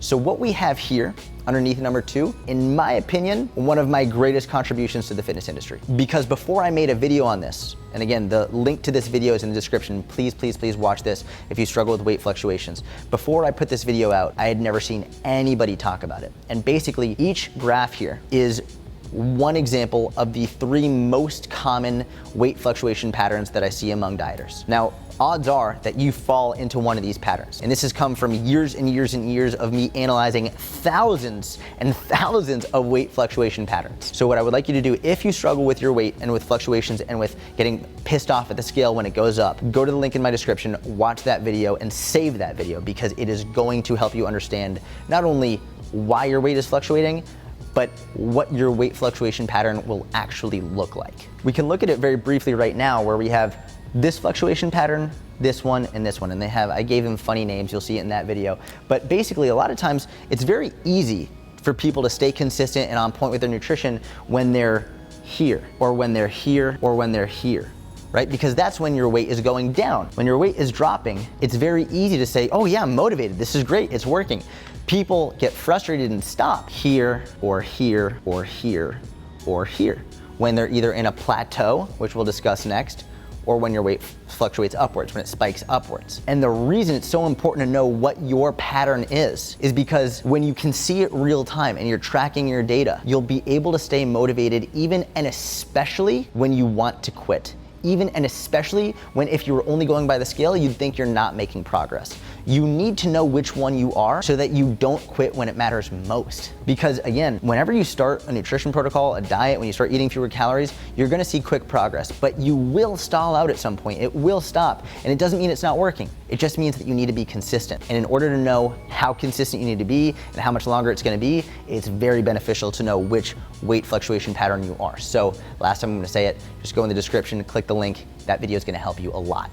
So what we have here underneath number 2, in my opinion, one of my greatest contributions to the fitness industry. Because before I made a video on this, and again, the link to this video is in the description, please, please, please watch this if you struggle with weight fluctuations. Before I put this video out, I had never seen anybody talk about it. And basically, each graph here is one example of the 3 most common weight fluctuation patterns that I see among dieters. Now, odds are that you fall into one of these patterns. And this has come from years and years and years of me analyzing thousands and thousands of weight fluctuation patterns. So what I would like you to do, if you struggle with your weight and with fluctuations and with getting pissed off at the scale when it goes up, go to the link in my description, watch that video and save that video, because it is going to help you understand not only why your weight is fluctuating, but what your weight fluctuation pattern will actually look like. We can look at it very briefly right now, where we have this fluctuation pattern, this one, and this one. And I gave them funny names, you'll see it in that video. But basically, a lot of times, it's very easy for people to stay consistent and on point with their nutrition when they're here, or when they're here, or when they're here, right? Because that's when your weight is going down. When your weight is dropping, it's very easy to say, oh yeah, I'm motivated, this is great, it's working. People get frustrated and stop here, or here, or here, or here, when they're either in a plateau, which we'll discuss next, or when your weight fluctuates upwards, when it spikes upwards. And the reason it's so important to know what your pattern is because when you can see it real time and you're tracking your data, you'll be able to stay motivated even and especially when you want to quit. Even and especially when, if you were only going by the scale, you'd think you're not making progress. You need to know which one you are so that you don't quit when it matters most. Because again, whenever you start a nutrition protocol, a diet, when you start eating fewer calories, you're gonna see quick progress, but you will stall out at some point. It will stop, and it doesn't mean it's not working. It just means that you need to be consistent. And in order to know how consistent you need to be and how much longer it's gonna be, it's very beneficial to know which weight fluctuation pattern you are. So last time I'm gonna say it, just go in the description, click the link. That video is gonna help you a lot.